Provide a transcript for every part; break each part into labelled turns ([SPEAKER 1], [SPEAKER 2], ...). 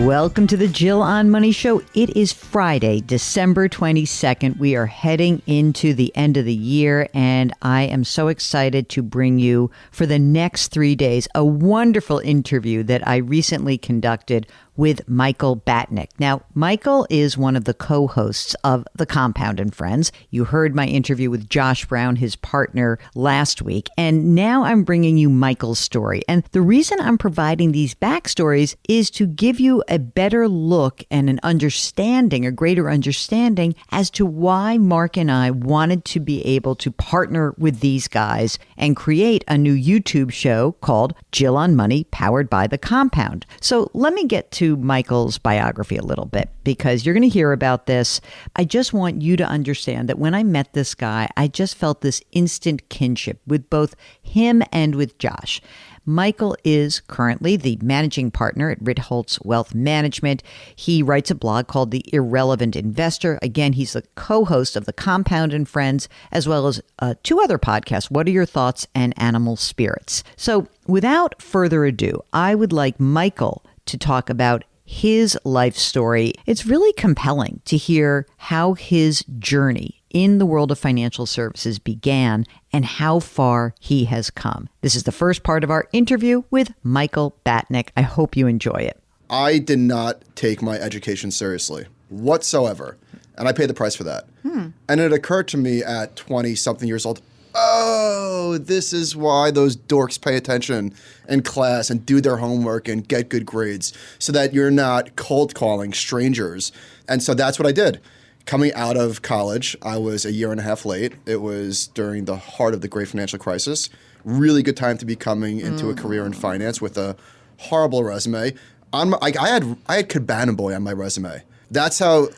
[SPEAKER 1] Welcome to the Jill on Money Show. It is Friday, December 22nd. We are heading into the end of the year, and I am so excited to bring you, for the next 3 days, a wonderful interview that I recently conducted with Michael Batnick. Now, Michael is one of the co-hosts of The Compound and Friends. You heard my interview with Josh Brown, his partner, last week, and now I'm bringing you Michael's story. And the reason I'm providing these backstories is to give you a better look and an understanding, a greater understanding as to why Mark and I wanted to be able to partner with these guys and create a new YouTube show called Jill on Money, powered by The Compound. So let me get to Michael's biography a little bit, because you're going to hear about this. I just want you to understand that when I met this guy, I just felt this instant kinship with both him and with Josh. Michael is currently the managing partner at Ritholtz Wealth Management. He writes a blog called The Irrelevant Investor. Again, he's the co-host of The Compound and Friends, as well as two other podcasts, What Are Your Thoughts and Animal Spirits. So without further ado, I would like Michael to talk about his life story. It's really compelling to hear how his journey in the world of financial services began and how far he has come. This is the first part of our interview with Michael Batnick. I hope you enjoy it.
[SPEAKER 2] I did not take my education seriously whatsoever, and I paid the price for that. And it occurred to me at 20-something years old, oh, this is why those dorks pay attention in class and do their homework and get good grades, so that you're not cold calling strangers. And so that's what I did. Coming out of college, I was a year and a half late. It was during the heart of the great financial crisis. Really good time to be coming into a career in finance with a horrible resume. I had Cabana Boy on my resume. That's how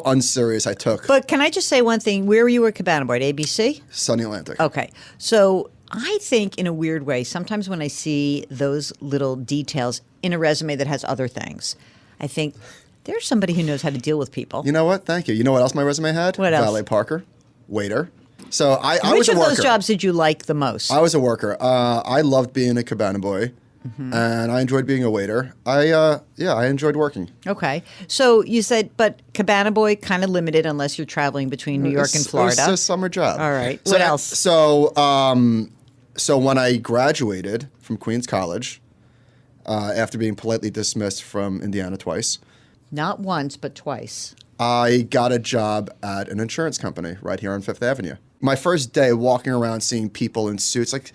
[SPEAKER 2] unserious I took.
[SPEAKER 1] But can I just say one thing? Where were you at Cabana Boy? At ABC?
[SPEAKER 2] Sunny Atlantic.
[SPEAKER 1] Okay. So I think in a weird way, sometimes when I see those little details in a resume that has other things, I think there's somebody who knows how to deal with people.
[SPEAKER 2] You know what? Thank you. You know what else my resume had?
[SPEAKER 1] What else?
[SPEAKER 2] Valet parker, waiter. So I was a worker.
[SPEAKER 1] Which of those jobs did you like the most?
[SPEAKER 2] I was a worker. I loved being a Cabana Boy. And I enjoyed being a waiter. I enjoyed working.
[SPEAKER 1] Okay. So you said, but Cabana Boy kind of limited unless you're traveling between New York and Florida.
[SPEAKER 2] It was a summer job.
[SPEAKER 1] All right. What else?
[SPEAKER 2] So when I graduated from Queens College, after being politely dismissed from Indiana twice.
[SPEAKER 1] Not once, but twice.
[SPEAKER 2] I got a job at an insurance company right here on Fifth Avenue. My first day walking around seeing people in suits, like,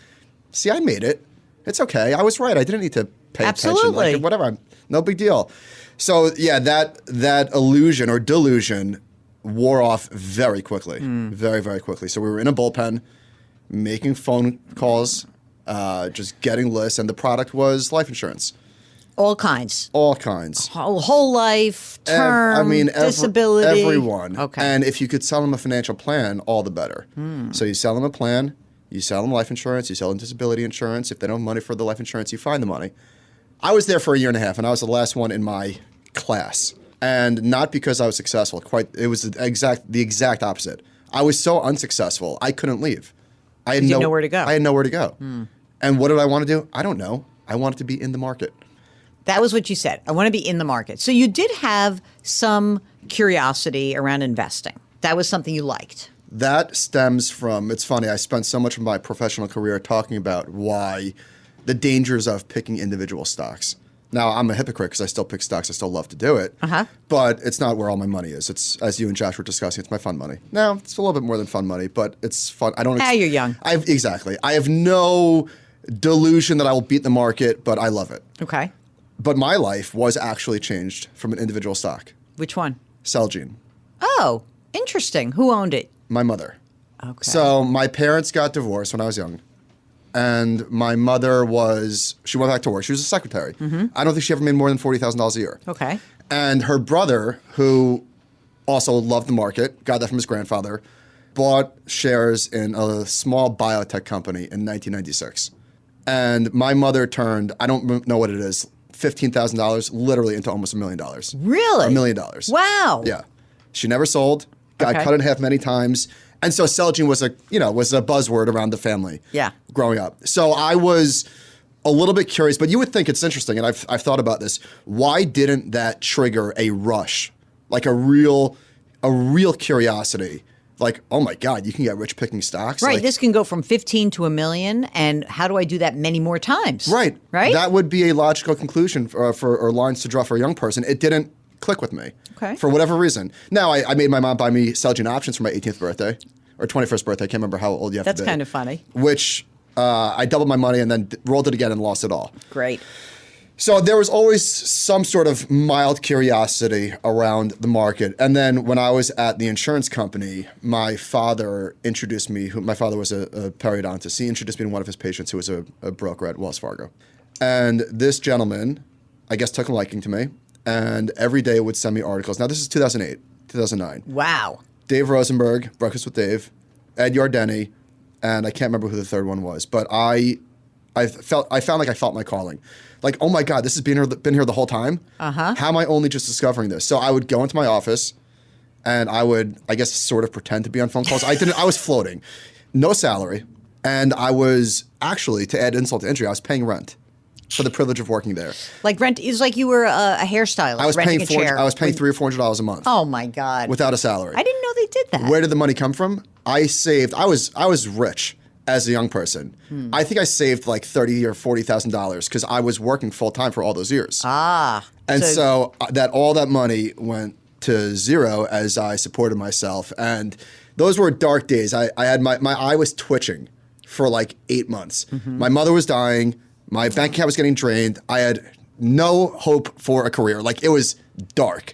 [SPEAKER 2] see, I made it. It's okay. I was right. I didn't need to pay attention. Like, whatever. No big deal. So yeah, that illusion or delusion wore off very quickly. Very, very quickly. So we were in a bullpen, making phone calls, just getting lists, and the product was life insurance.
[SPEAKER 1] All kinds.
[SPEAKER 2] All kinds.
[SPEAKER 1] Whole life, term, disability.
[SPEAKER 2] Everyone.
[SPEAKER 1] Okay.
[SPEAKER 2] And if you could sell them a financial plan, all the better. So you sell them a plan. You sell them life insurance, you sell them disability insurance. If they don't have money for the life insurance, you find the money. I was there for a year and a half, and I was the last one in my class. And not because I was successful. It was the exact opposite. I was so unsuccessful, I couldn't leave. I had
[SPEAKER 1] nowhere to go.
[SPEAKER 2] I had nowhere to go. And what did I want to do? I don't know. I wanted to be in the market.
[SPEAKER 1] That was what you said. I want to be in the market. So you did have some curiosity around investing. That was something you liked.
[SPEAKER 2] That stems from, it's funny, I spent so much of my professional career talking about why the dangers of picking individual stocks. Now, I'm a hypocrite because I still pick stocks. I still love to do it. But it's not where all my money is. It's, as you and Josh were discussing, it's my fun money. Now, it's a little bit more than fun money, but it's fun. I don't.
[SPEAKER 1] You're young.
[SPEAKER 2] Exactly. I have no delusion that I will beat the market, but I love it.
[SPEAKER 1] Okay.
[SPEAKER 2] But my life was actually changed from an individual stock.
[SPEAKER 1] Which one?
[SPEAKER 2] Celgene.
[SPEAKER 1] Oh, interesting. Who owned it?
[SPEAKER 2] My mother.
[SPEAKER 1] Okay.
[SPEAKER 2] So my parents got divorced when I was young. And my mother she went back to work. She was a secretary. I don't think she ever made more than $40,000 a year.
[SPEAKER 1] Okay.
[SPEAKER 2] And her brother, who also loved the market, got that from his grandfather, bought shares in a small biotech company in 1996. And my mother turned, I don't know what it is, $15,000 literally into almost $1 million.
[SPEAKER 1] Really?
[SPEAKER 2] $1 million.
[SPEAKER 1] Wow.
[SPEAKER 2] Yeah. She never sold, got cut in half many times. And so Celgene was a buzzword around the family.
[SPEAKER 1] Yeah.
[SPEAKER 2] Growing up. So I was a little bit curious, but you would think it's interesting, and I've thought about this. Why didn't that trigger a rush, like a real curiosity? Like, oh my God, you can get rich picking stocks.
[SPEAKER 1] Right.
[SPEAKER 2] Like,
[SPEAKER 1] This can go from 15 to $1 million. And how do I do that many more times?
[SPEAKER 2] Right.
[SPEAKER 1] Right.
[SPEAKER 2] That would be a logical conclusion or lines to draw for a young person. It didn't click with me.
[SPEAKER 1] Okay.
[SPEAKER 2] For whatever reason. Now, I made my mom buy me Celgene options for my 18th birthday or 21st birthday. I can't remember how old you have
[SPEAKER 1] That's
[SPEAKER 2] to be.
[SPEAKER 1] kind of funny.
[SPEAKER 2] Which I doubled my money and then rolled it again and lost it all.
[SPEAKER 1] Great.
[SPEAKER 2] So there was always some sort of mild curiosity around the market. And then when I was at the insurance company, my father introduced me. My father was a periodontist. He introduced me to one of his patients who was a broker at Wells Fargo. And this gentleman, I guess, took a liking to me. And every day would send me articles. Now, this is 2008, 2009.
[SPEAKER 1] Wow.
[SPEAKER 2] Dave Rosenberg, Breakfast with Dave, Ed Yardeni, and I can't remember who the third one was. But I found like I felt my calling. Like, oh my God, this has been here the whole time.
[SPEAKER 1] Uh-huh.
[SPEAKER 2] How am I only just discovering this? So I would go into my office, and I would, I guess, sort of pretend to be on phone calls. I was floating, no salary, and I was actually, to add insult to injury, I was paying rent for the privilege of working there.
[SPEAKER 1] Like rent is like you were a hairstylist.
[SPEAKER 2] I was
[SPEAKER 1] renting
[SPEAKER 2] paying
[SPEAKER 1] a chair.
[SPEAKER 2] I was paying $300 or $400 a month.
[SPEAKER 1] Oh my God.
[SPEAKER 2] Without a salary.
[SPEAKER 1] I didn't know they did that.
[SPEAKER 2] Where did the money come from? I saved. I was rich as a young person. I think I saved like $30,000 or $40,000 because I was working full time for all those years. And so that all that money went to zero as I supported myself, and those were dark days. I had my eye was twitching for like 8 months. My mother was dying. My bank account was getting drained. I had no hope for a career. Like, it was dark,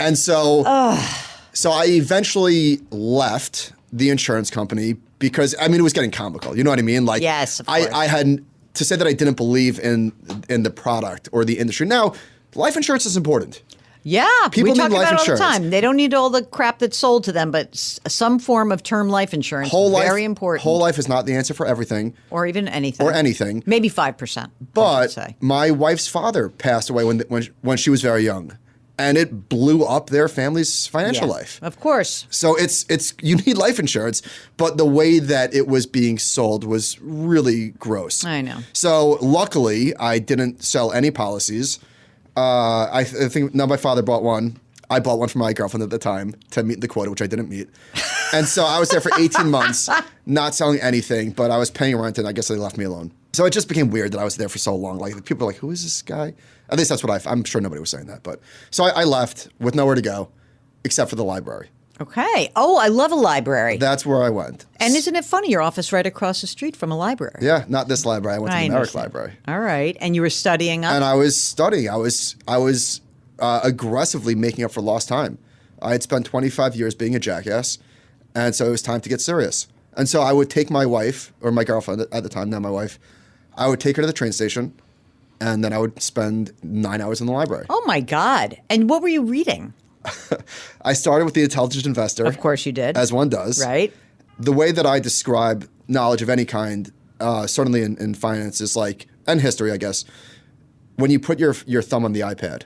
[SPEAKER 2] and so I eventually left the insurance company because, I mean, it was getting comical. You know what I mean? Like,
[SPEAKER 1] yes, of course.
[SPEAKER 2] I hadn't, to say that I didn't believe in the product or the industry. Now, life insurance is important.
[SPEAKER 1] Yeah,
[SPEAKER 2] People
[SPEAKER 1] we talk
[SPEAKER 2] need life
[SPEAKER 1] about it all the
[SPEAKER 2] insurance.
[SPEAKER 1] time. They don't need all the crap that's sold to them, but some form of term life insurance is very important.
[SPEAKER 2] Whole life is not the answer for everything.
[SPEAKER 1] Or even anything.
[SPEAKER 2] Or anything.
[SPEAKER 1] Maybe 5%.
[SPEAKER 2] But my wife's father passed away when she was very young. And it blew up their family's financial life.
[SPEAKER 1] Of course.
[SPEAKER 2] So it's you need life insurance, but the way that it was being sold was really gross.
[SPEAKER 1] I know.
[SPEAKER 2] So luckily, I didn't sell any policies. I think now my father bought one. I bought one for my girlfriend at the time to meet the quota, which I didn't meet. And so I was there for 18 months, not selling anything, but I was paying rent, and I guess they left me alone. So it just became weird that I was there for so long. Like, people were like, who is this guy? At least that's what I'm sure nobody was saying that. But so I left with nowhere to go except for the library.
[SPEAKER 1] Okay. Oh, I love a library.
[SPEAKER 2] That's where I went.
[SPEAKER 1] And isn't it funny? Your office right across the street from a library.
[SPEAKER 2] Yeah, not this library. I went to the Merrick Library.
[SPEAKER 1] All right. And you were studying up?
[SPEAKER 2] And I was studying. I was aggressively making up for lost time. I had spent 25 years being a jackass, and so it was time to get serious. And so I would take my wife, or my girlfriend at the time, now my wife, I would take her to the train station, and then I would spend 9 hours in the library.
[SPEAKER 1] Oh, my God. And what were you reading?
[SPEAKER 2] I started with The Intelligent Investor.
[SPEAKER 1] Of course you did.
[SPEAKER 2] As one does.
[SPEAKER 1] Right.
[SPEAKER 2] The way that I describe knowledge of any kind, certainly in finance, is like, and history, I guess, when you put your thumb on the iPad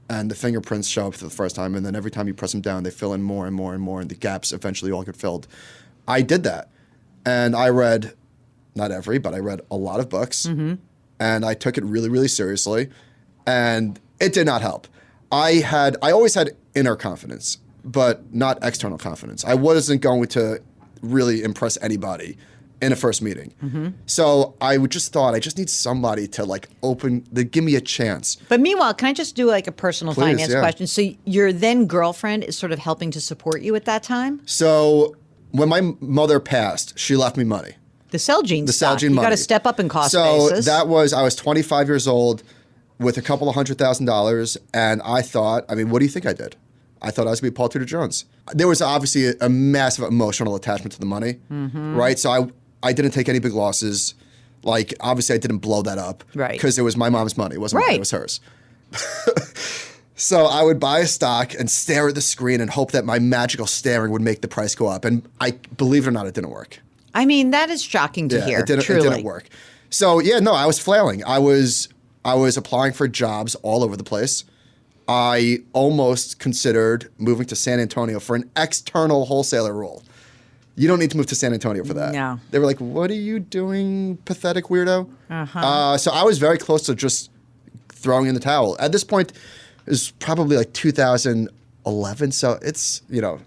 [SPEAKER 2] and the fingerprints show up for the first time, and then every time you press them down, they fill in more and more and more, and the gaps eventually all get filled. I did that. And I read, not every, but I read a lot of books. Mm-hmm. And I took it really, really seriously. And it did not help. I always had inner confidence, but not external confidence. I wasn't going to really impress anybody in a first meeting. Mm-hmm. So I just thought, I just need somebody to give me a chance.
[SPEAKER 1] But meanwhile, can I just do like a personal finance question? So your then girlfriend is sort of helping to support you at that time?
[SPEAKER 2] So when my mother passed, she left me money.
[SPEAKER 1] The Celgene stock.
[SPEAKER 2] Celgene money.
[SPEAKER 1] You got to step up in cost basis.
[SPEAKER 2] So I was 25 years old with a couple of $100,000, and I thought, I mean, what do you think I did? I thought I was going to be Paul Tudor Jones. There was obviously a massive emotional attachment to the money, right? So I didn't take any big losses. Like, obviously, I didn't blow that up.
[SPEAKER 1] Right.
[SPEAKER 2] Because it was my mom's money. It wasn't mine, it was hers. So I would buy a stock and stare at the screen and hope that my magical staring would make the price go up. And believe it or not, it didn't work.
[SPEAKER 1] I mean, that is shocking to hear.
[SPEAKER 2] It didn't work. So, I was flailing. I was applying for jobs all over the place. I almost considered moving to San Antonio for an external wholesaler role. You don't need to move to San Antonio for that.
[SPEAKER 1] No.
[SPEAKER 2] They were like, what are you doing, pathetic weirdo?
[SPEAKER 1] Uh-huh.
[SPEAKER 2] So I was very close to just throwing in the towel. At this point, it was probably like 2011. So it's, a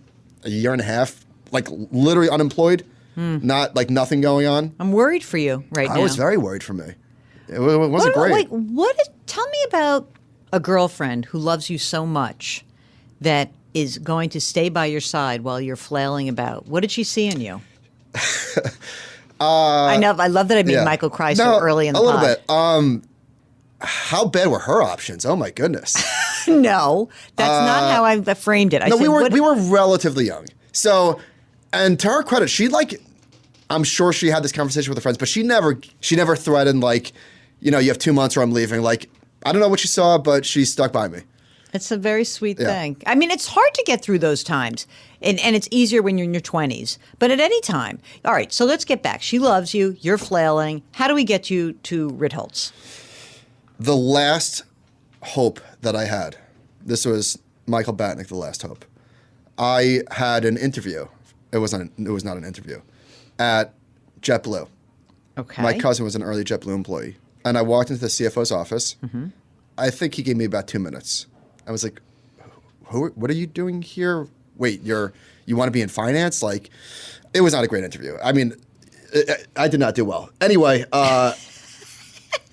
[SPEAKER 2] year and a half, like literally unemployed, not like nothing going on.
[SPEAKER 1] I'm worried for you right now.
[SPEAKER 2] I was very worried for me. It wasn't great.
[SPEAKER 1] Tell me about a girlfriend who loves you so much that is going to stay by your side while you're flailing about. What did she see in you? I know. I love that I made Michael cry so early in the pod.
[SPEAKER 2] A little bit. How bad were her options? Oh my goodness.
[SPEAKER 1] No, that's not how I framed it.
[SPEAKER 2] We were relatively young. So, and to her credit, I'm sure she had this conversation with her friends, but she never threatened you have 2 months or I'm leaving. Like, I don't know what she saw, but she stuck by me.
[SPEAKER 1] It's a very sweet thing. I mean, it's hard to get through those times, and it's easier when you're in your 20s. But at any time. All right, so let's get back. She loves you. You're flailing. How do we get you to Ritholtz?
[SPEAKER 2] The last hope that I had, this was Michael Batnick, the last hope. I had an interview. It was not an interview at JetBlue.
[SPEAKER 1] Okay.
[SPEAKER 2] My cousin was an early JetBlue employee, and I walked into the CFO's office.
[SPEAKER 1] Mm-hmm.
[SPEAKER 2] I think he gave me about 2 minutes. I was like, what are you doing here? Wait, you want to be in finance? Like, it was not a great interview. I mean, I did not do well. Anyway,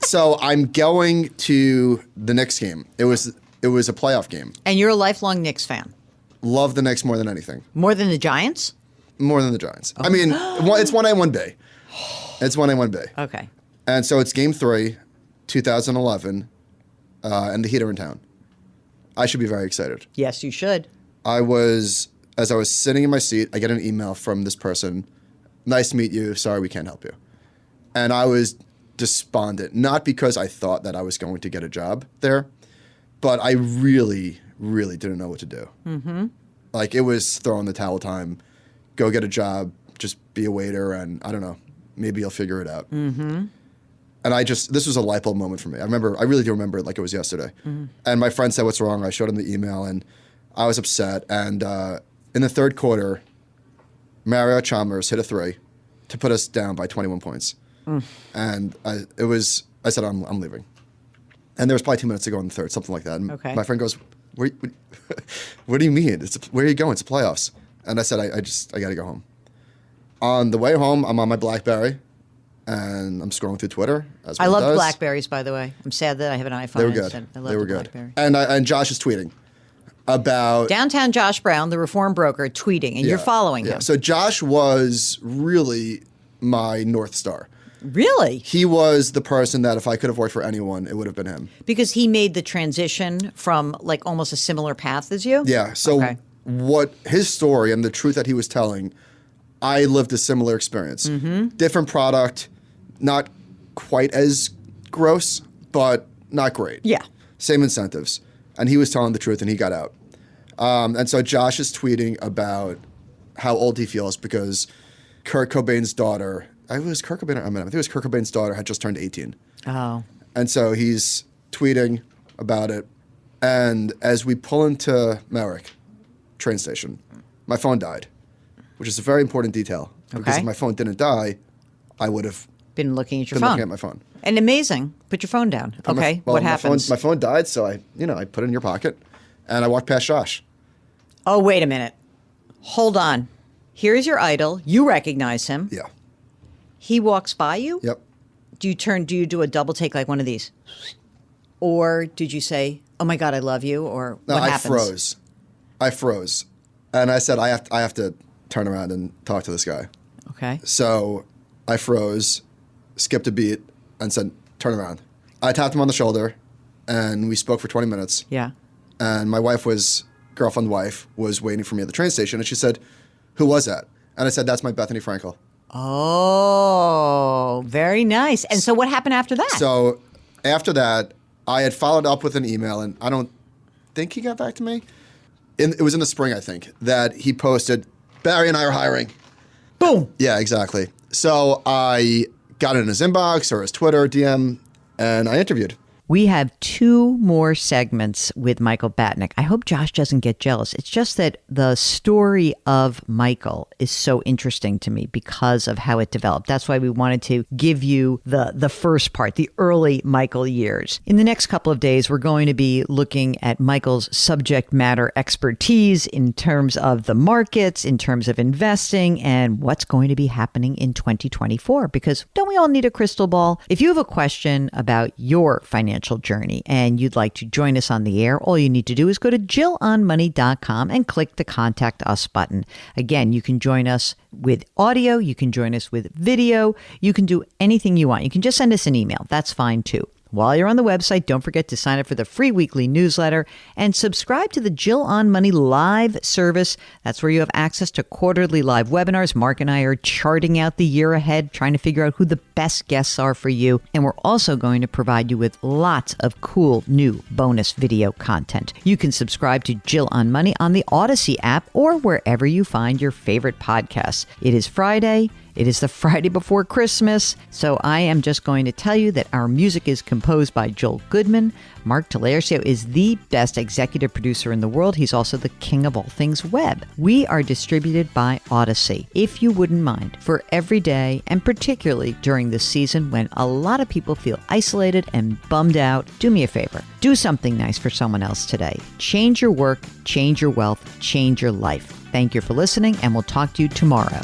[SPEAKER 2] so I'm going to the Knicks game. It was a playoff game.
[SPEAKER 1] And you're a lifelong Knicks fan?
[SPEAKER 2] Love the Knicks more than anything.
[SPEAKER 1] More than the Giants?
[SPEAKER 2] More than the Giants. I mean, it's 1A, 1B. It's 1A, 1B.
[SPEAKER 1] Okay.
[SPEAKER 2] And so it's game 3, 2011, and the Heat are in town. I should be very excited.
[SPEAKER 1] Yes, you should.
[SPEAKER 2] As I was sitting in my seat, I get an email from this person. Nice to meet you. Sorry, we can't help you. And I was despondent, not because I thought that I was going to get a job there, but I really, really didn't know what to do. Mm-hmm. Like, it was throw in the towel time, go get a job, just be a waiter, and I don't know, maybe you'll figure it out. Mm-hmm. And this was a light bulb moment for me. I really do remember it like it was yesterday. Mm-hmm. And my friend said, what's wrong? I showed him the email, and I was upset. And in the third quarter, Mario Chalmers hit a 3 to put us down by 21 points. Mm. And I said, I'm leaving. And there was probably 2 minutes to go in the third, something like that. And my friend goes, what do you mean? Where are you going? It's the playoffs. And I said, I got to go home. On the way home, I'm on my BlackBerry. And I'm scrolling through Twitter.
[SPEAKER 1] I love Blackberries, by the way. I'm sad that I have an iPhone.
[SPEAKER 2] They were good.
[SPEAKER 1] I love
[SPEAKER 2] they were good.
[SPEAKER 1] Blackberry.
[SPEAKER 2] And Josh is tweeting about
[SPEAKER 1] downtown Josh Brown, the reform broker, tweeting, and you're following him.
[SPEAKER 2] So Josh was really my North Star.
[SPEAKER 1] Really?
[SPEAKER 2] He was the person that if I could have worked for anyone, it would have been him.
[SPEAKER 1] Because he made the transition from like almost a similar path as you?
[SPEAKER 2] Yeah. So what his story and the truth that he was telling, I lived a similar experience. Mm-hmm. Different product. Not quite as gross, but not great.
[SPEAKER 1] Yeah.
[SPEAKER 2] Same incentives. And he was telling the truth, and he got out. And so Josh is tweeting about how old he feels because Kurt Cobain's daughter, I think it was Kurt Cobain's daughter had just turned 18.
[SPEAKER 1] Oh.
[SPEAKER 2] And so he's tweeting about it. And as we pull into Merrick train station, my phone died, which is a very important detail. Because if my phone didn't die, I would have
[SPEAKER 1] been looking at your
[SPEAKER 2] been
[SPEAKER 1] phone.
[SPEAKER 2] looking at my phone.
[SPEAKER 1] And amazing. Put your phone down. Okay. What happens?
[SPEAKER 2] My phone died, so I put it in your pocket, and I walked past Josh.
[SPEAKER 1] Oh, wait a minute. Hold on. Here's your idol. You recognize him.
[SPEAKER 2] Yeah.
[SPEAKER 1] He walks by you?
[SPEAKER 2] Yep.
[SPEAKER 1] Do you do a double take like one of these? Or did you say, oh my God, I love you? Or what happens?
[SPEAKER 2] I froze. And I said, I have to turn around and talk to this guy.
[SPEAKER 1] Okay.
[SPEAKER 2] So I froze, skipped a beat, and said, turn around. I tapped him on the shoulder, and we spoke for 20 minutes.
[SPEAKER 1] Yeah.
[SPEAKER 2] And my girlfriend wife, was waiting for me at the train station, and she said, who was that? And I said, that's my Bethany Frankel.
[SPEAKER 1] Oh, very nice. And so what happened after that?
[SPEAKER 2] So after that, I had followed up with an email, and I don't think he got back to me. It was in the spring, I think, that he posted, Barry and I are hiring.
[SPEAKER 1] Boom.
[SPEAKER 2] Yeah, exactly. So I got it in his inbox or his Twitter DM, and I interviewed.
[SPEAKER 1] We have 2 more segments with Michael Batnick. I hope Josh doesn't get jealous. It's just that the story of Michael is so interesting to me because of how it developed. That's why we wanted to give you the first part, the early Michael years. In the next couple of days, we're going to be looking at Michael's subject matter expertise in terms of the markets, in terms of investing, and what's going to be happening in 2024. Because don't we all need a crystal ball? If you have a question about your financial journey and you'd like to join us on the air, all you need to do is go to JillOnMoney.com and click the Contact Us button. Again, you can join us with audio, you can join us with video, you can do anything you want. You can just send us an email. That's fine too. While you're on the website, don't forget to sign up for the free weekly newsletter and subscribe to the Jill on Money live service. That's where you have access to quarterly live webinars. Mark and I are charting out the year ahead, trying to figure out who the best guests are for you. And we're also going to provide you with lots of cool new bonus video content. You can subscribe to Jill on Money on the Odyssey app or wherever you find your favorite podcasts. It is Friday. It is the Friday before Christmas, so I am just going to tell you that our music is composed by Joel Goodman. Mark Talercio is the best executive producer in the world. He's also the king of all things web. We are distributed by Odyssey. If you wouldn't mind, for every day, and particularly during this season when a lot of people feel isolated and bummed out, do me a favor. Do something nice for someone else today. Change your work, change your wealth, change your life. Thank you for listening, and we'll talk to you tomorrow.